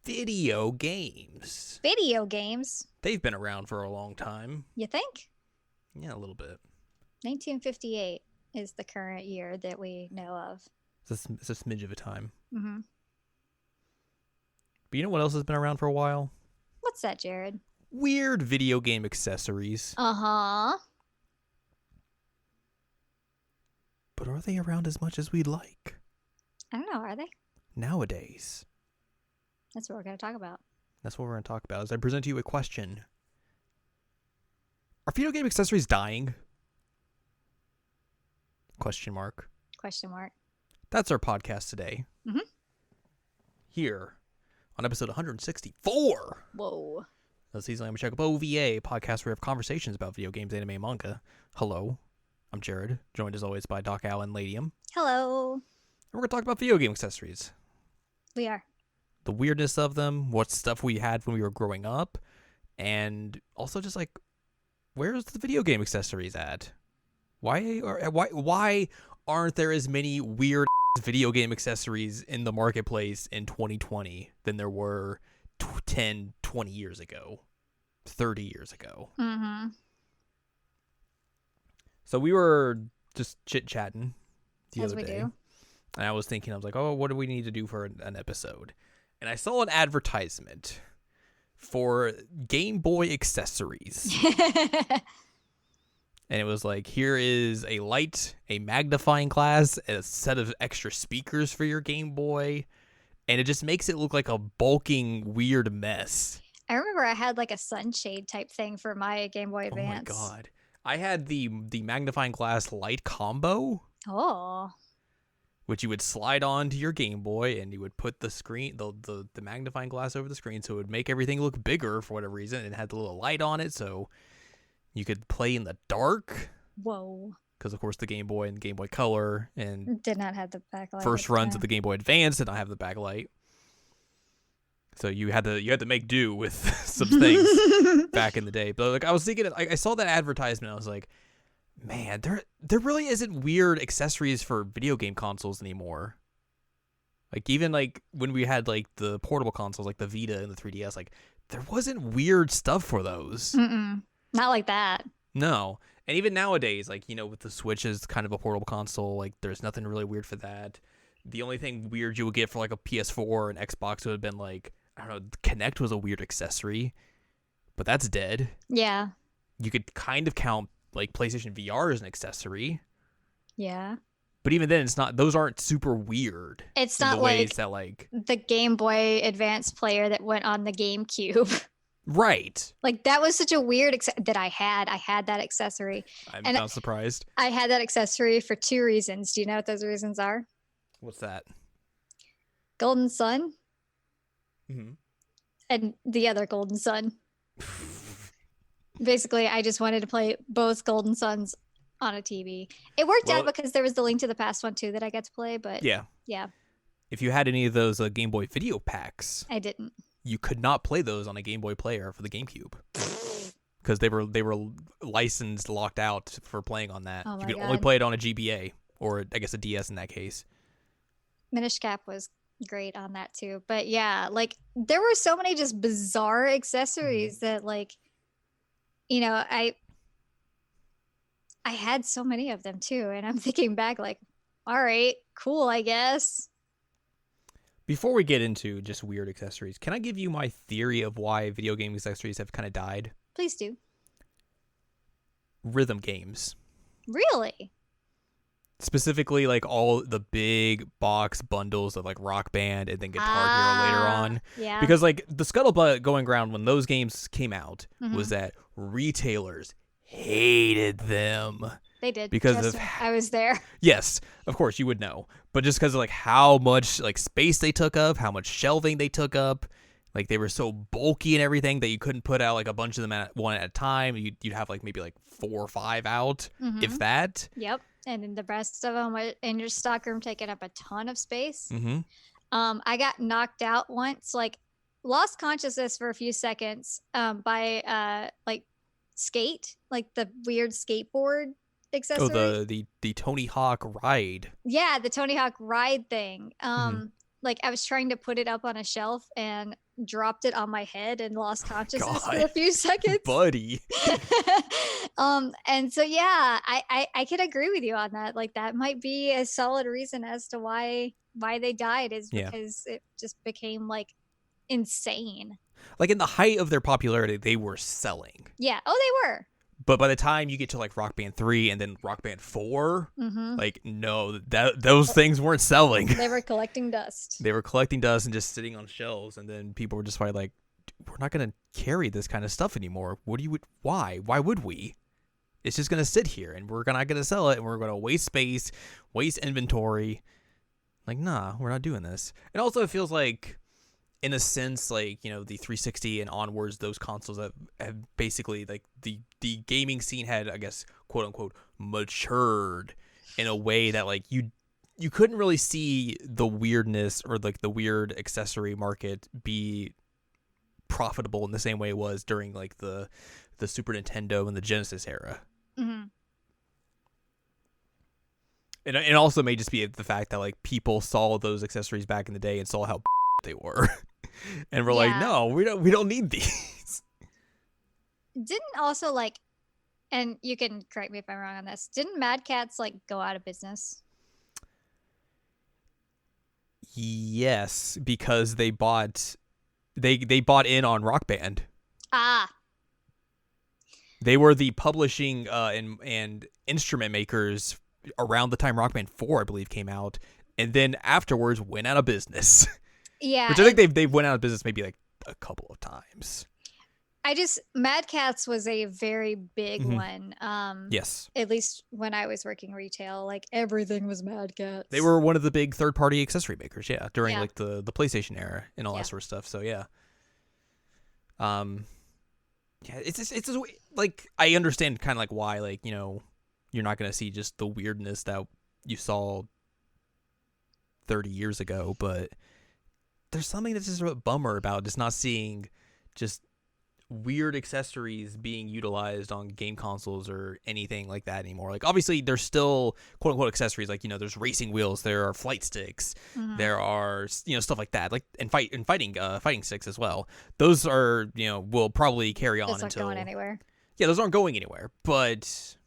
Video games. Video games? They've been around for a long time. You think? Yeah, a little bit. 1958 is the current year that we know of. It's a smidge of a time. Mm-hmm. But you know what else has been around for a while? What's that, Jared? Weird video game accessories. Uh-huh. But are they around as much as we'd like? I don't know, are they? Nowadays. That's what we're going to talk about. That's what we're going to talk about. As I present to you a question. Are video game accessories dying? Question mark. Question mark. That's our podcast today. Mm-hmm. Here on episode 164. Whoa. The season I'm Checkup OVA, podcast where we have conversations about video games, anime, and manga. Hello, I'm Jared, joined as always by Doc Anne Ladyem. Hello. And we're going to talk about video game accessories. We are. The weirdness of them, what stuff we had when we were growing up, and also just like, where's the video game accessories at? Why aren't there as many weird video game accessories in the marketplace in 2020 than there were 10, 20 years ago, 30 years ago? Mm-hmm. So we were just chit-chatting the As other we day. do. And I was thinking, I was like, oh, what do we need to do for an episode? And I saw an advertisement for Game Boy accessories. And it was like, here is a light, a magnifying glass, and a set of extra speakers for your Game Boy. And it just makes it look like a bulking, weird mess. I remember I had like a sunshade type thing for my Game Boy Advance. Oh my god. I had the magnifying glass light combo. Oh. Which you would slide onto your Game Boy, and you would put the screen, the magnifying glass over the screen, so it would make everything look bigger for whatever reason. And it had the little light on it, so you could play in the dark. Whoa. Because of course the Game Boy and Game Boy Color and Did not have the backlight. first runs of the Game Boy Advance did not have the backlight. So you had to make do with some things back in the day. But like I was thinking, I saw that advertisement, I was like, man, there really isn't weird accessories for video game consoles anymore. Like even like when we had like the portable consoles like the Vita and the 3DS, like there wasn't weird stuff for those. Mm-mm. Not like that. No. And even nowadays, like, you know, with the Switch as kind of a portable console, like there's nothing really weird for that. The only thing weird you would get for like a PS4 or an Xbox would have been like, I don't know, Kinect was a weird accessory, but that's dead. Yeah. You could kind of count like PlayStation VR as an accessory. Yeah. But even then, it's not; those aren't super weird. It's in not the ways like that like the Game Boy Advance player that went on the GameCube. right. Like that was such a weird that I had that accessory. I'm And not surprised. I had that accessory for two reasons. Do you know what those reasons are? What's that? Golden Sun Mm-hmm. and the other Golden Sun. Basically, I just wanted to play both Golden Suns on a TV. It worked out because there was the Link to the Past one too that I got to play, but Yeah. If you had any of those Game Boy video packs, I didn't. you could not play those on a Game Boy player for the GameCube because they were licensed, locked out for playing on that. Oh You my could only God. play it on a GBA or I guess a DS in that case. Minish Cap was great on that too. But yeah, like there were so many just bizarre accessories that like, you know, I had so many of them too. And I'm thinking back like, all right, cool, I guess. Before we get into just weird accessories, can I give you my theory of why video game accessories have kind of died? Please do. Rhythm games. Really? Specifically, like all the big box bundles of like Rock Band and then Guitar Hero later on. Yeah. Because like the scuttlebutt going around when those games came out Mhm. was that retailers hated them. They did. because Trust of- me, I was there. Yes, of course you would know. But just because of like how much like space they took up, how much shelving they took up, like they were so bulky and everything that you couldn't put out like a bunch of them at one at a time. You'd have like maybe like 4 or 5 out, if Mhm. that. Yep. And then the rest of them were in your stockroom taking up a ton of space. Mm-hmm. I got knocked out once, like lost consciousness for a few seconds by like skate, like the weird skateboard accessory. Oh, the Tony Hawk ride. Yeah, the Tony Hawk ride thing. Mhm. like I was trying to put it up on a shelf and dropped it on my head and lost consciousness for a God. few seconds. Buddy. And so yeah, I can agree with you on that. Like that might be a solid reason as to why they died, is Yeah. because it just became like insane. Like in the height of their popularity, they were selling. Yeah. Oh, they were. But by the time you get to like Rock Band 3 and then Rock Band 4, Mm-hmm. like no, those things weren't selling. They were collecting dust. They were collecting dust and just sitting on shelves, and then people were just probably like, we're not gonna carry this kind of stuff anymore. Why would we? It's just gonna sit here, and we're not gonna sell it, and we're gonna waste space, waste inventory. Like, nah, we're not doing this. And also it feels like, in a sense, like, you know, the 360 and onwards, those consoles have basically, like, the gaming scene had, I guess, quote unquote, matured in a way that, like, you couldn't really see the weirdness or like the weird accessory market be profitable in the same way it was during like the Super Nintendo and the Genesis era. Mm-hmm. And it also may just be the fact that like people saw those accessories back in the day and saw how they were. And we're like, no, we don't need these. Didn't also like, and you can correct me if I'm wrong on this, didn't Mad Catz like go out of business? Yes, because they bought in on Rock Band. Ah. They were the publishing and instrument makers around the time Rock Band 4, I believe, came out, and then afterwards went out of business. Yeah. Which I think they went out of business maybe like a couple of times. Mad Catz was a very big one. Yes. At least when I was working retail, like everything was Mad Catz. They were one of the big third-party accessory makers, during like the PlayStation era and all that sort of stuff. So yeah. It's just like, I understand kind of like why, like, you know, you're not going to see just the weirdness that you saw 30 years ago, but there's something that's just a bummer about just not seeing just weird accessories being utilized on game consoles or anything like that anymore. Like, obviously there's still quote unquote accessories, like, you know, there's racing wheels, there are flight sticks, there are, you know, stuff like that, like fighting sticks as well. Those are, you know, will probably carry on until going anywhere. Yeah, those aren't going anywhere, but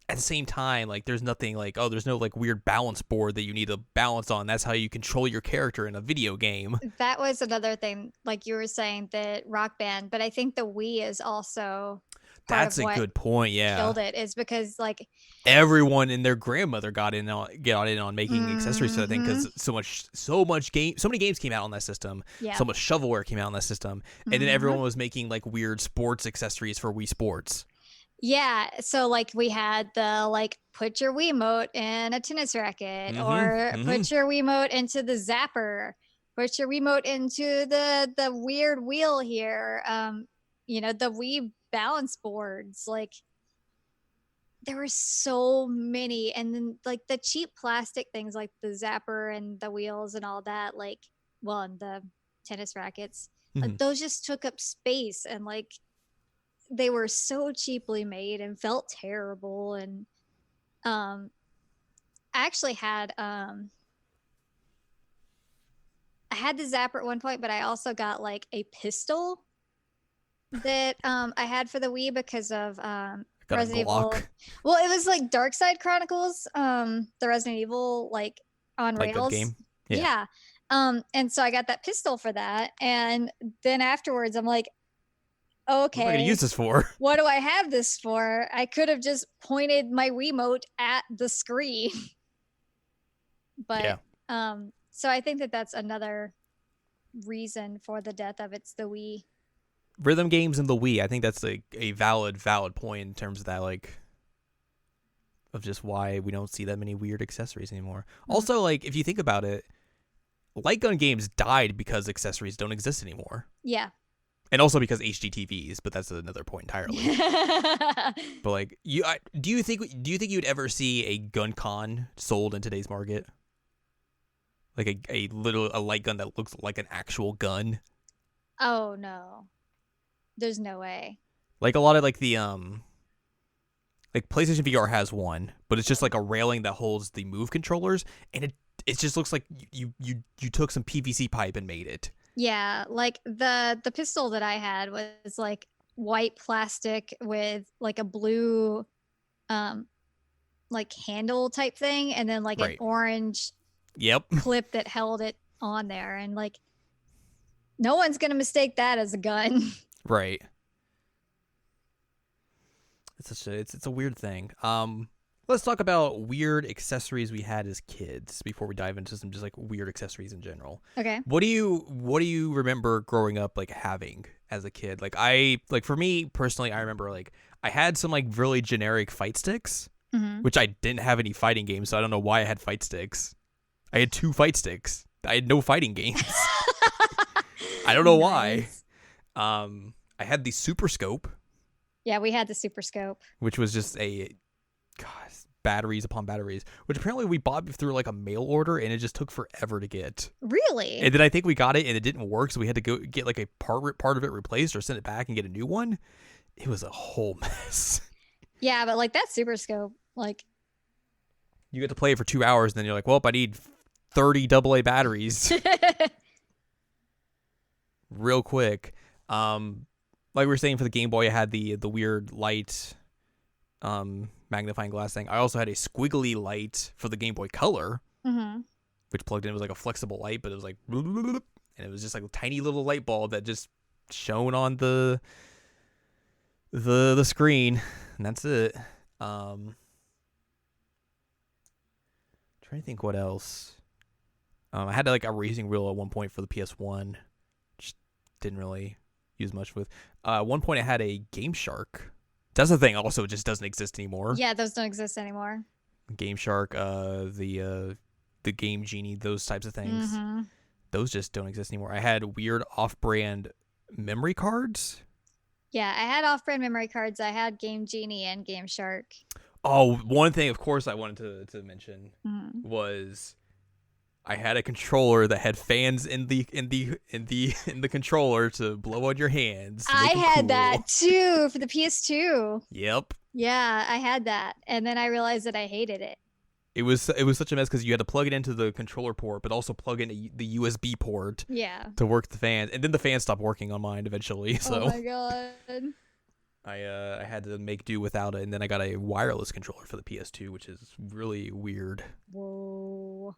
at the same time, like, there's nothing like, there's no like weird balance board that you need to balance on. That's how you control your character in a video game. That was another thing, like you were saying, that Rock Band, but I think the Wii is also that's a good point. Yeah, killed it, is because like everyone and their grandmother got in on making accessories for that thing, because so many games came out on that system. So much shovelware came out on that system, and then everyone was making like weird sports accessories for Wii Sports. Yeah, so like we had the like put your Wiimote in a tennis racket, or put your Wiimote into the zapper, put your Wiimote into the weird wheel here. You know, the Wii balance boards, like there were so many, and then like the cheap plastic things like the zapper and the wheels and all that, like, well, and the tennis rackets, those just took up space, and like they were so cheaply made and felt terrible. And I actually had I had the zapper at one point, but I also got like a pistol that I had for the Wii because of Resident Evil. Well, it was like Dark Side Chronicles, the Resident Evil like on rails game. Yeah. And so I got that pistol for that, and then afterwards I'm like, okay, what am I gonna use this for? What do I have this for? I could have just pointed my Wiimote at the screen. But so I think that that's another reason for the death of it's the Wii. Rhythm games and the Wii, I think that's a valid point in terms of that, like, of just why we don't see that many weird accessories anymore. Also, like, if you think about it, light gun games died because accessories don't exist anymore. Yeah. And also because HD TVs, but that's another point entirely. But like, do you think you'd ever see a gun con sold in today's market? Like a light gun that looks like an actual gun? Oh no. There's no way. Like a lot of like the like PlayStation VR has one, but it's just like a railing that holds the Move controllers, and it it just looks like you took some PVC pipe and made it. Yeah, like the pistol that I had was like white plastic with like a blue like handle type thing, and then like an Right. orange Yep. clip that held it on there, and like no one's gonna mistake that as a gun. Right. It's a weird thing. Let's talk about weird accessories we had as kids before we dive into some just like weird accessories in general. Okay. What do you remember growing up like having as a kid? Like for me personally, I remember like I had some like really generic fight sticks, which I didn't have any fighting games, so I don't know why I had fight sticks. I had 2 fight sticks. I had no fighting games. I don't know why. I had the Super Scope. Yeah, we had the Super Scope, which was just batteries upon batteries, which apparently we bought through like a mail order, and it just took forever to get. Really? And then I think we got it and it didn't work, so we had to go get like a part of it replaced or send it back and get a new one. It was a whole mess. Yeah, but like that Super Scope, like you get to play it for 2 hours, and then you're like, well, I need 30 AA batteries real quick. Like we were saying, for the Game Boy, I had the weird light magnifying glass thing. I also had a squiggly light for the Game Boy Color, which plugged in. It was like a flexible light, but it was like, and it was just like a tiny little light bulb that just shone on the screen, and that's it. Trying to think what else. I had like a racing wheel at one point for the PS1, which didn't really use much with. At one point I had a Game Shark. That's the thing. Also, it just doesn't exist anymore. Yeah, those don't exist anymore. Game Shark, the Game Genie, those types of things. Those just don't exist anymore. I had weird off-brand memory cards. Yeah, I had off-brand memory cards. I had Game Genie and Game Shark. Oh, one thing, of course, I wanted to mention was I had a controller that had fans in the controller to blow on your hands. I had that too for the PS2. Yep. Yeah, I had that, and then I realized that I hated it. It was such a mess because you had to plug it into the controller port, but also plug in the USB port. Yeah. To work the fans, and then the fans stopped working on mine eventually. So. Oh my god. I had to make do without it, and then I got a wireless controller for the PS2, which is really weird. Whoa.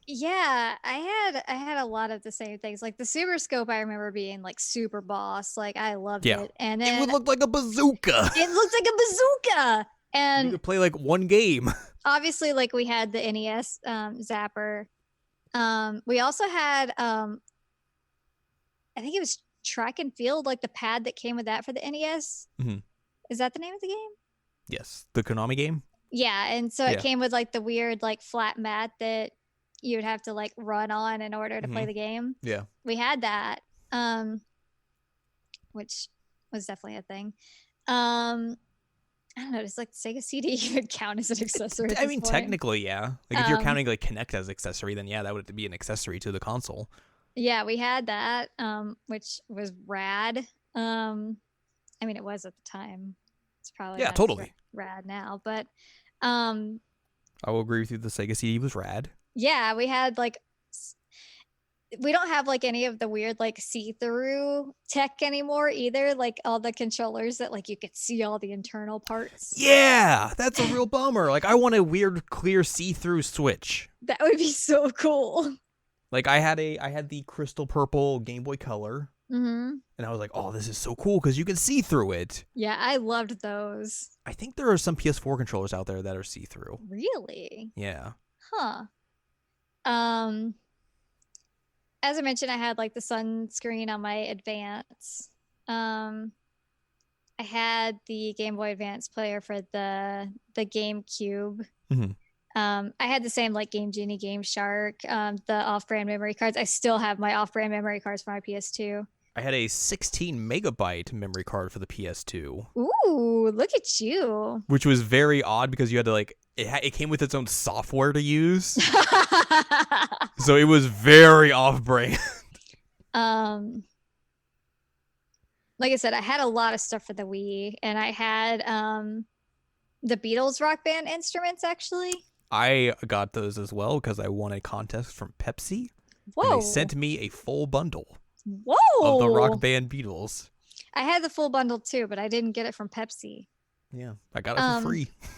Yeah, I had a lot of the same things. Like the Super Scope, I remember being like super boss. Like I loved it. And then it would look like a bazooka. It looked like a bazooka. And you could play like one game. Obviously, like we had the NES Zapper. We also had I think it was Track and Field, like the pad that came with that for the NES. Is that the name of the game? Yes, the Konami game. Yeah, and so it came with like the weird like flat mat that you would have to like run on in order to play the game. Yeah, we had that, which was definitely a thing. I don't know. Does like Sega CD would count as an accessory? I mean, technically, yeah. Like if you're counting like Kinect as accessory, then yeah, that would be an accessory to the console. Yeah, we had that, which was rad. I mean, it was at the time. It's probably not totally rad now, but I will agree with you. The Sega CD was rad. Yeah, we had like. We don't have like any of the weird like see-through tech anymore either, like all the controllers that like you could see all the internal parts. Yeah, that's a real bummer. Like I want a weird clear see-through Switch. That would be so cool. Like I had the crystal purple Game Boy Color, and I was like, oh, this is so cool because you can see through it. Yeah, I loved those. I think there are some PS4 controllers out there that are see-through. Really? Yeah. Huh. As I mentioned, I had like the sunscreen on my Advance. I had the Game Boy Advance player for the GameCube. I had the same like Game Genie, Game Shark, the off-brand memory cards. I still have my off-brand memory cards for my PS2. I had a 16 megabyte memory card for the PS2. Ooh, look at you. Which was very odd because you had to like it came with its own software to use. So it was very off-brand. Like I said, I had a lot of stuff for the Wii, and I had the Beatles Rock Band instruments actually. I got those as well because I won a contest from Pepsi, and they Whoa. sent me a full bundle of the Rock Whoa. Band Beatles. I had the full bundle too, but I didn't get it from Pepsi. Yeah, I got it for Um, free I'm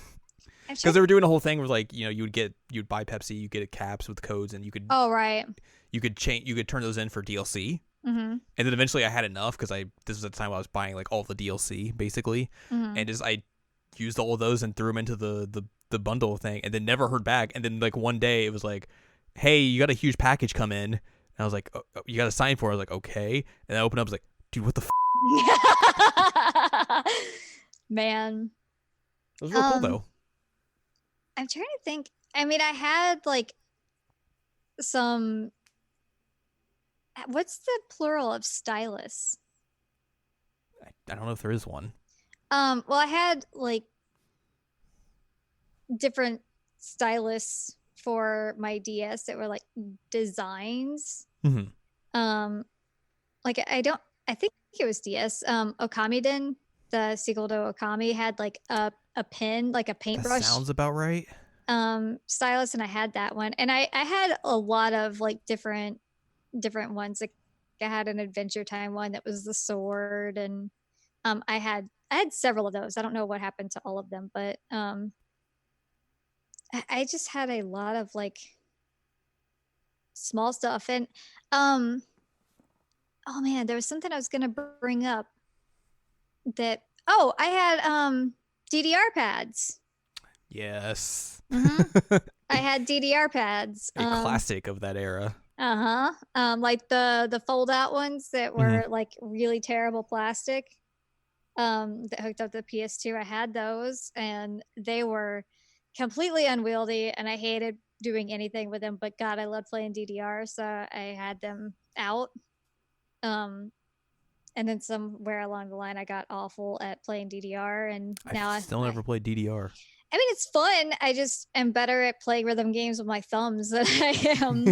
because trying. they were doing a whole thing where like you'd buy Pepsi, you get caps with codes, and Oh, right. you could change, you could turn those in for DLC. Mm-hmm. And then eventually I had enough because this was at the time I was buying like all the DLC basically, Mm-hmm. and just I used all of those and threw them into the bundle thing, and then never heard back. And then like one day it was like, hey, you got a huge package come in, and I was like, oh, you got to sign for it. I was like, okay, and I opened up, I was like, dude, what the Man. It was real cool though. I'm trying to think. I mean, I had like some. What's the plural of stylus? I don't know if there is one. Well, I had like different stylus for my DS that were like designs. Mm-hmm. Like I think it was DS. Okamiden, the sequel to Okami, had like a pen, like a paintbrush. That sounds about right. Stylus, and I had that one, and I had a lot of like different ones. Like I had an Adventure Time one that was the sword, and I had several of those. I don't know what happened to all of them, but I just had a lot of like small stuff. And oh man, there was something I was gonna bring up that I had DDR pads. Yes. Mm-hmm. I had DDR pads. A classic of that era. Like the fold out ones that were like really terrible plastic. That hooked up the PS2. I had those, and they were completely unwieldy, and I hated doing anything with them. But God, I loved playing DDR, so I had them out. And then somewhere along the line, I got awful at playing DDR, and now I still never played DDR. I mean, it's fun. I just am better at playing rhythm games with my thumbs than I am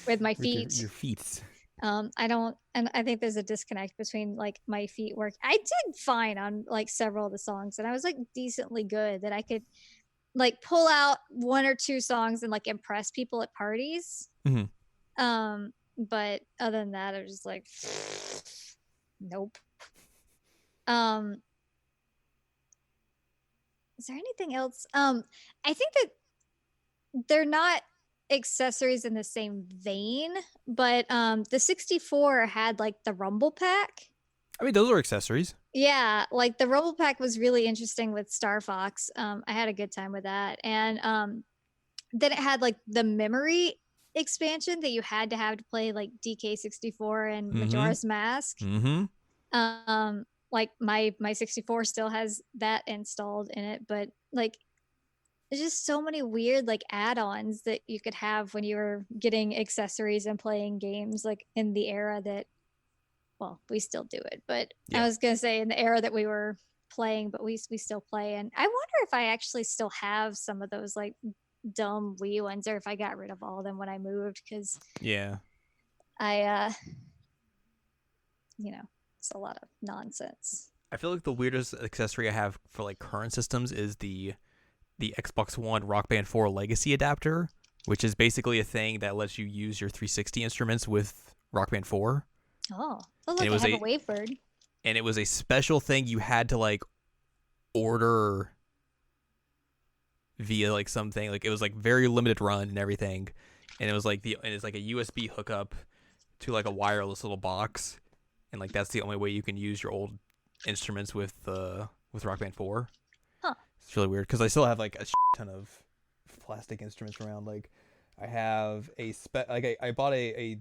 with my feet. Your feet. I don't, and I think there's a disconnect between like my feet work. I did fine on like several of the songs, and I was like decently good that I could like pull out one or two songs and like impress people at parties. Mm-hmm. But other than that, I was just like, nope. Is there anything else? I think that they're not accessories in the same vein, but the 64 had like the Rumble Pack. I mean, those are accessories. Yeah, like the Rumble Pack was really interesting with Star Fox. I had a good time with that. And then it had like the memory expansion that you had to have to play like DK64 and Majora's Mask. Like my 64 still has that installed in it, but like there's just so many weird like add-ons that you could have when you were getting accessories and playing games like in the era that, well, we still do it, but yeah. I was gonna say in the era that we were playing, but we still play. And I wonder if I actually still have some of those like dumb Wii ones, or if I got rid of all of them when I moved, because I it's a lot of nonsense. I feel like the weirdest accessory I have for like current systems is the Xbox One Rock Band 4 Legacy adapter, which is basically a thing that lets you use your 360 instruments with Rock Band 4. Oh, look, I have a Wavebird. And it was a special thing you had to like order via like something. Like it was like very limited run and everything. And it was like it's like a USB hookup to like a wireless little box. And like that's the only way you can use your old instruments with Rock Band 4. Huh. It's really weird because I still have like a ton of plastic instruments around. Like I have I bought a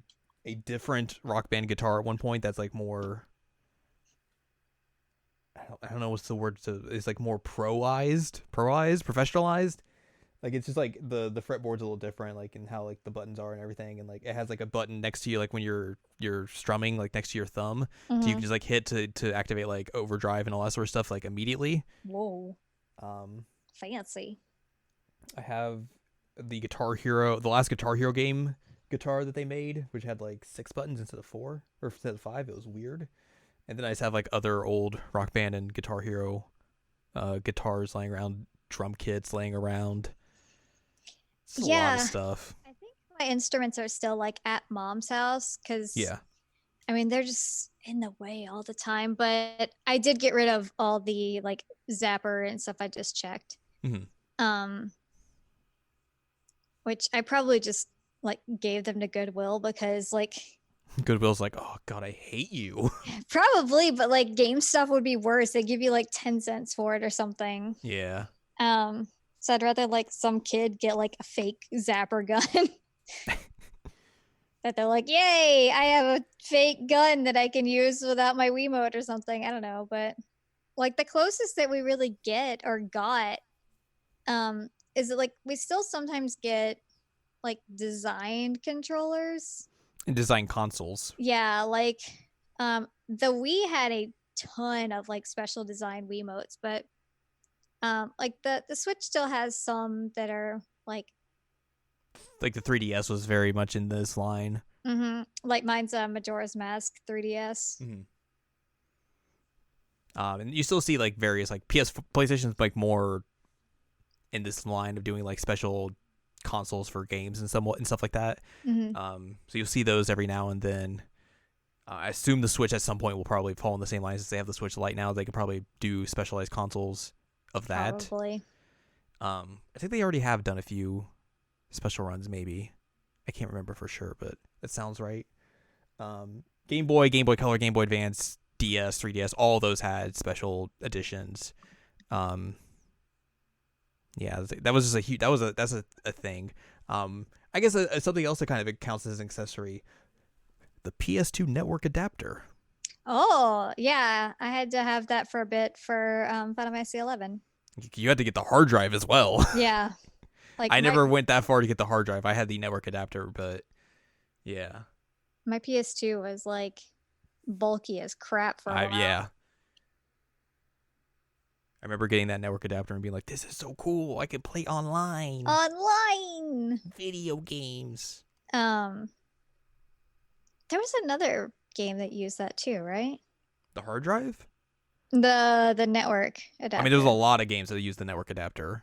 different Rock Band guitar at one point that's like more, I don't know what's the word it's like more professionalized. Like it's just like the fretboard's a little different, like in how like the buttons are and everything, and like it has like a button next to you, like when you're strumming, like next to your thumb, so you can just like hit to activate like overdrive and all that sort of stuff like immediately. Whoa. Fancy. I have the last Guitar Hero game guitar that they made, which had like 6 buttons instead of 4, or instead of 5. It was weird. And then I just have like other old Rock Band and Guitar Hero guitars laying around, drum kits laying around. It's a lot of Yeah. stuff. I think my instruments are still like at mom's house because Yeah. I mean they're just in the way all the time. But I did get rid of all the like zapper and stuff I just checked. Hmm. Um, which I probably just like gave them to Goodwill because like Goodwill's like, oh god, I hate you. probably, but like game stuff would be worse. They give you like 10 cents for it or something. Yeah. So I'd rather like some kid get like a fake zapper gun that they're like, yay, I have a fake gun that I can use without my Wiimote or something. I don't know, but like the closest that we really get or got is it like we still sometimes get like designed controllers. And design consoles. Yeah, like the Wii had a ton of like special design Wiimotes, but like the Switch still has some that are Like the 3DS was very much in this line. like mine's Majora's Mask 3DS. Mm-hmm. And you still see like various like PlayStation's like more in this line of doing like special consoles for games and stuff like that. So you'll see those every now and then. I assume the Switch at some point will probably fall in the same line since they have the Switch Lite now. They could probably do specialized consoles of that. Probably. I think they already have done a few special runs, maybe. I can't remember for sure, but that sounds right. Game Boy, Game Boy Color, Game Boy Advance, DS, 3DS, all those had special editions. Yeah, that was just a huge. That's a thing. I guess something else that kind of counts as an accessory. The PS2 network adapter. Oh yeah, I had to have that for a bit for Final Fantasy 11. You had to get the hard drive as well. Yeah, like I never went that far to get the hard drive. I had the network adapter, but yeah. My PS2 was like bulky as crap for a while. Yeah. I remember getting that network adapter and being like, "This is so cool! I can play online, video games." There was another game that used that too, right? The hard drive? The network adapter. I mean, there was a lot of games that used the network adapter.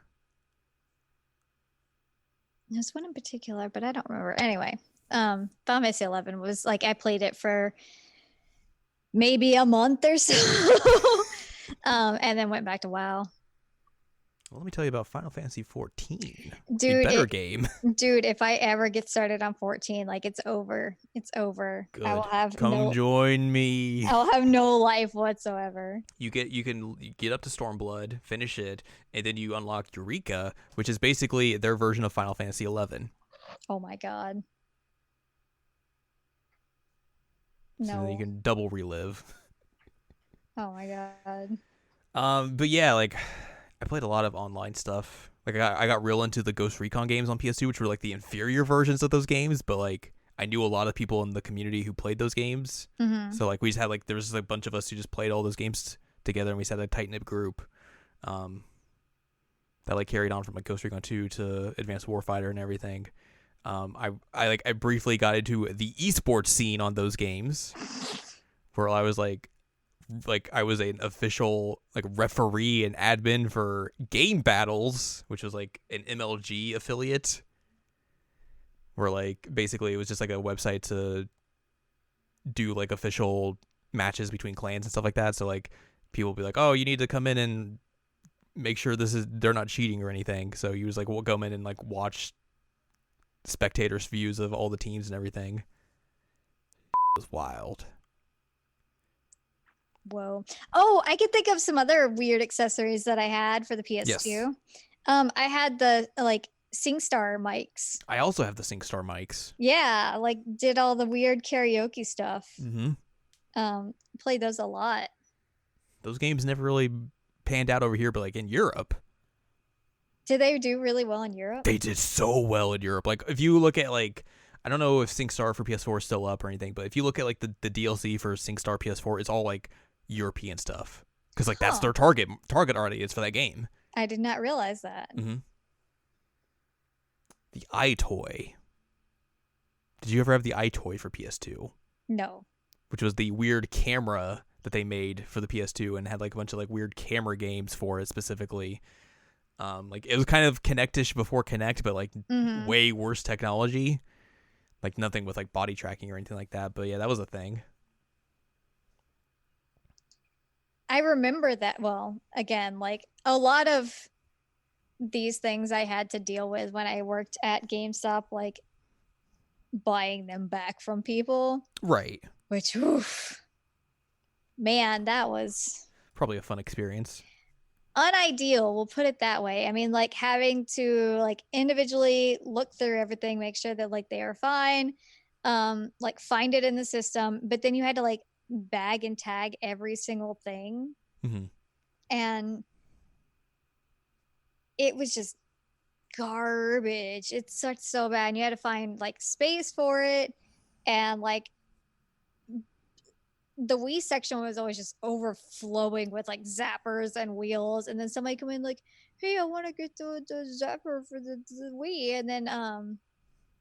There's one in particular, but I don't remember. Anyway, Final Fantasy 11 was like I played it for maybe a month or so, and then went back to WoW. Well, let me tell you about Final Fantasy 14. Dude, better game. Dude, if I ever get started on 14, like it's over. It's over. Good. I will have join me. I'll have no life whatsoever. You can get up to Stormblood, finish it, and then you unlock Eureka, which is basically their version of Final Fantasy 11. Oh my god. No. So then you can double relive. Oh my god. But yeah, like I played a lot of online stuff. Like I got real into the Ghost Recon games on PS2, which were like the inferior versions of those games, but like I knew a lot of people in the community who played those games. So like we just had like there was just a bunch of us who just played all those games together, and we just had a tight knit group. That like carried on from like Ghost Recon 2 to Advanced Warfighter and everything. I briefly got into the esports scene on those games, where I was like I was an official like referee and admin for Game Battles, which was like an MLG affiliate, where like basically it was just like a website to do like official matches between clans and stuff like that. So like people would be like, oh, you need to come in and make sure they're not cheating or anything. So you was like, we'll come in and like watch spectators' views of all the teams and everything. It was wild. Whoa. Oh, I can think of some other weird accessories that I had for the PS2. Yes. I had the like SingStar mics. I also have the SingStar mics. Yeah, like did all the weird karaoke stuff. Played those a lot. Those games never really panned out over here, but like in Europe. Did they do really well in Europe? They did so well in Europe. Like if you look at like, I don't know if SingStar for PS4 is still up or anything, but if you look at like the DLC for SingStar PS4, it's all like European stuff, because like that's their target audience for that game. I did not realize that. The iToy. Did you ever have the iToy for PS2? No. Which was the weird camera that they made for the PS2 and had like a bunch of like weird camera games for it specifically. Like it was kind of Kinect-ish before Kinect, but like Mm-hmm. way worse technology. Like nothing with like body tracking or anything like that. But yeah, that was a thing. I remember that. Well, again, like a lot of these things I had to deal with when I worked at GameStop, like buying them back from people, Right. which, oof, man, that was Probably a fun experience. unideal. We'll put it that way. I mean, like having to like individually look through everything, make sure that like they are fine, like find it in the system, but then you had to like bag and tag every single thing. Mm-hmm. And it was just garbage. It sucked so bad. And you had to find like space for it. And like the Wii section was always just overflowing with like zappers and wheels. And then somebody come in like, hey, I want to get the zapper for the Wii. And then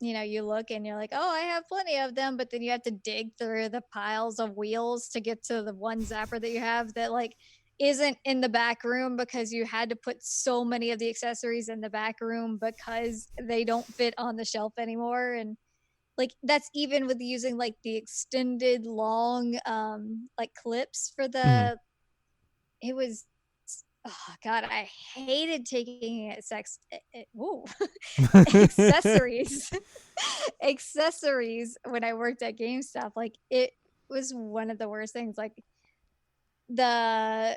you know, you look and you're like, oh, I have plenty of them, but then you have to dig through the piles of wheels to get to the one zapper that you have that like isn't in the back room because you had to put so many of the accessories in the back room because they don't fit on the shelf anymore. And like that's even with using like the extended long like clips for Mm-hmm. the it was oh god, I hated taking it whoa. accessories accessories when I worked at GameStop. Like it was one of the worst things. Like the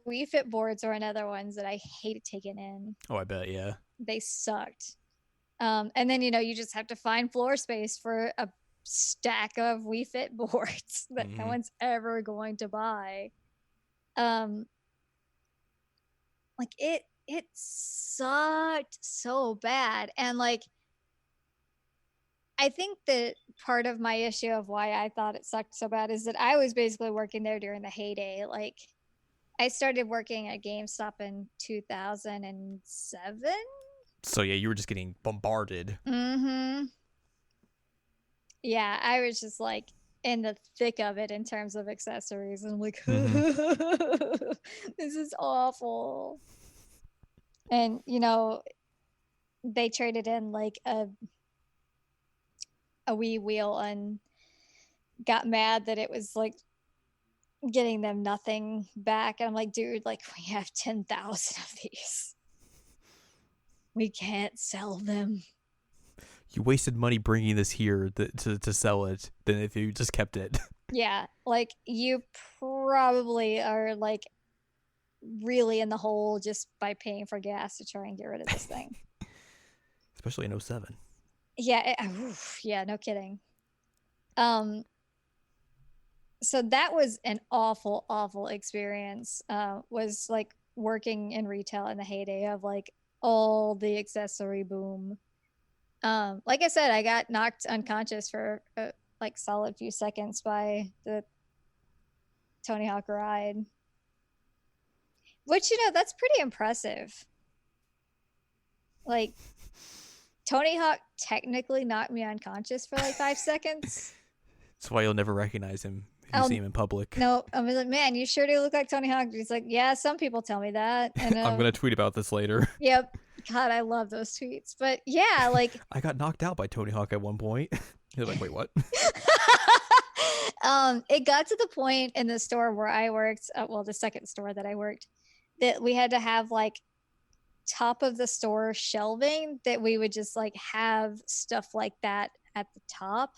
Wii Fit boards are another ones that I hated taking in. Oh, I bet. Yeah. They sucked. And then you know you just have to find floor space for a stack of Wii Fit boards that no Mm-hmm. one's ever going to buy. Um, like it sucked so bad, and like I think that part of my issue of why I thought it sucked so bad is that I was basically working there during the heyday. Like I started working at GameStop in 2007. So yeah, you were just getting bombarded. Mm-hmm. Yeah, I was just like in the thick of it in terms of accessories. And I'm like, Mm-hmm. this is awful. And you know, they traded in like a Wii wheel and got mad that it was like getting them nothing back. And I'm like, dude, like we have 10,000 of these. We can't sell them. You wasted money bringing this here to sell it than if you just kept it. Yeah, like you probably are like really in the hole just by paying for gas to try and get rid of this thing. Especially in 07. Yeah, oof, yeah, no kidding. Um, so that was an awful experience. Was like working in retail in the heyday of like all the accessory boom. Like I said, I got knocked unconscious for a like solid few seconds by the Tony Hawk ride, which you know that's pretty impressive. Like Tony Hawk technically knocked me unconscious for like 5 seconds. That's why you'll never recognize him if you Um, see him in public. no, I was like, man, you sure do look like Tony Hawk. He's like, yeah, some people tell me that. And I'm gonna tweet about this later. yep, God, I love those tweets. But yeah, like, I got knocked out by Tony Hawk at one point. You're like, wait, what? it got to the point in the store where I worked, well, the second store that I worked, that we had to have like top of the store shelving that we would just like have stuff like that at the top,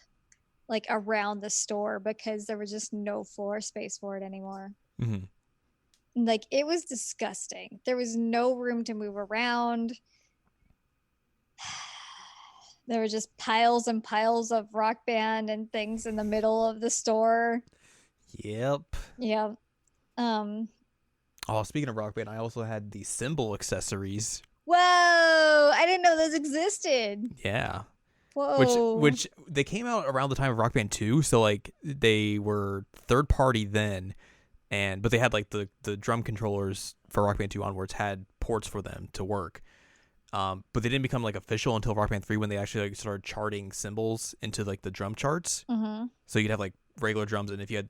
like around the store because there was just no floor space for it anymore. Mm-hmm. Like it was disgusting. There was no room to move around. There were just piles and piles of Rock Band and things in the middle of the store. Yep. Yeah. Oh, speaking of Rock Band, I also had the cymbal accessories. Whoa! I didn't know those existed. Yeah. Whoa. Which they came out around the time of Rock Band 2, so like they were third party then, but they had like the drum controllers for Rock Band 2 onwards had ports for them to work. But they didn't become like official until Rock Band 3 when they actually like started charting cymbals into like the drum charts. Mm-hmm. So you'd have like regular drums, and if you had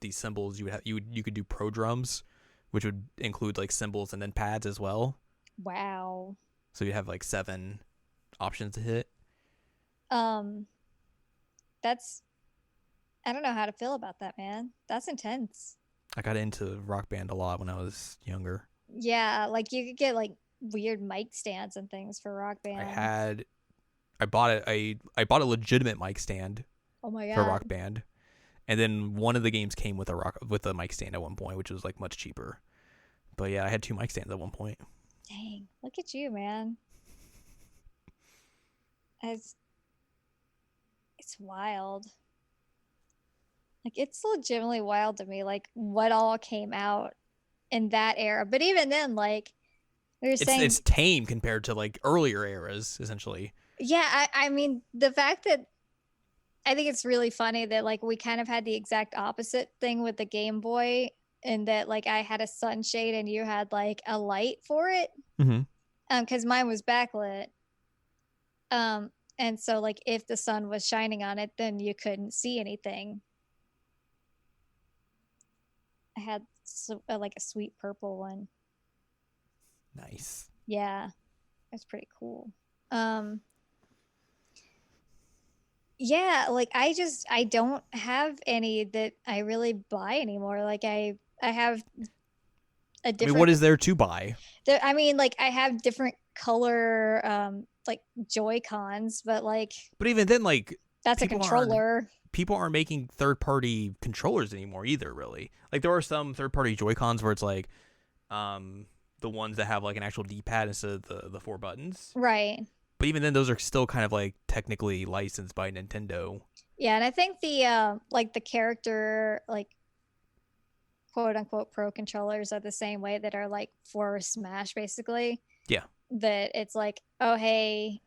these cymbals, you could do pro drums, which would include like cymbals and then pads as well. Wow. So you have like 7 options to hit. Um, that's I don't know how to feel about that, man. That's intense. I got into Rock Band a lot when I was younger. Yeah, like you could get like weird mic stands and things for Rock Band. I bought it. I bought a legitimate mic stand Oh my for god. Rock Band, and then one of the games came with a mic stand at one point, which was like much cheaper. But yeah, I had 2 mic stands at one point. Dang, look at you, man. It's it's wild. Like it's legitimately wild to me, like what all came out in that era. But even then, like we were saying, It's tame compared to like earlier eras, essentially. yeah, I mean the fact that I think it's really funny that like we kind of had the exact opposite thing with the Game Boy, and that like I had a sunshade and you had like a light for it. Mm-hmm. Because mine was backlit. Um, and so like if the sun was shining on it, then you couldn't see anything. I had like a sweet purple one. Nice. Yeah, it's pretty cool. Um, yeah, like I don't have any that I really buy anymore. Like I have a I mean, different. what is there to buy? I mean, like I have different color like Joy Cons, but like But even then, like that's a people aren't controller. people aren't making third-party controllers anymore either. Really, like there are some third-party Joy-Cons where it's like, the ones that have like an actual D-pad instead of the 4 buttons. Right. But even then, those are still kind of like technically licensed by Nintendo. Yeah, and I think the like the character like quote unquote pro controllers are the same way that are like for Smash basically. Yeah. That it's like, oh hey,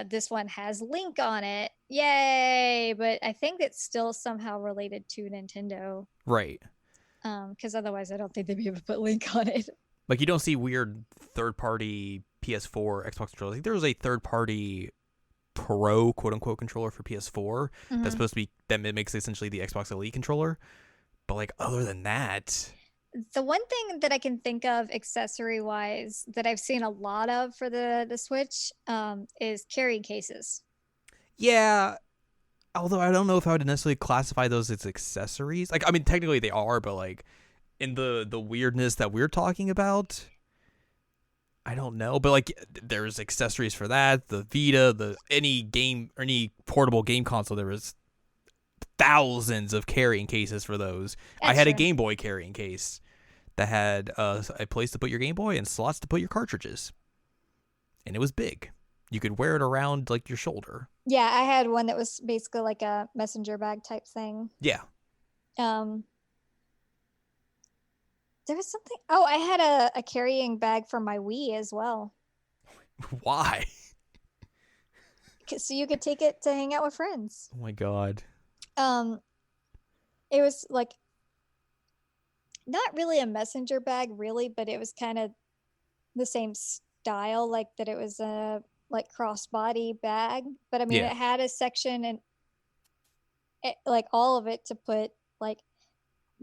this one has Link on it. Yay! But I think it's still somehow related to Nintendo. Right. Because otherwise I don't think they'd be able to put Link on it. Like you don't see weird third-party PS4, Xbox controllers. I think there was a third-party pro quote unquote controller for PS4 that's supposed to be that mimics essentially the Xbox Elite controller. But like other than that, The one thing that I can think of accessory wise that I've seen a lot of for the Switch is carrying cases. yeah. Although I don't know if I would necessarily classify those as accessories. Like I mean, technically they are, but like in the weirdness that we're talking about, I don't know. But like there's accessories for that. The Vita, any portable game console, there was thousands of carrying cases for those. I That's had a true. Game Boy carrying case that had a place to put your Game Boy and slots to put your cartridges, and it was big. You could wear it around like your shoulder. Yeah, I had one that was basically like a messenger bag type thing. Yeah. Um, there was something. Oh, I had a carrying bag for my Wii as well. Why? So you could take it to hang out with friends. Oh my god. Um, it was like not really a messenger bag, really, but it was kind of the same style, like that it was a like crossbody bag. But I mean, Yeah. it had a section and like all of it to put like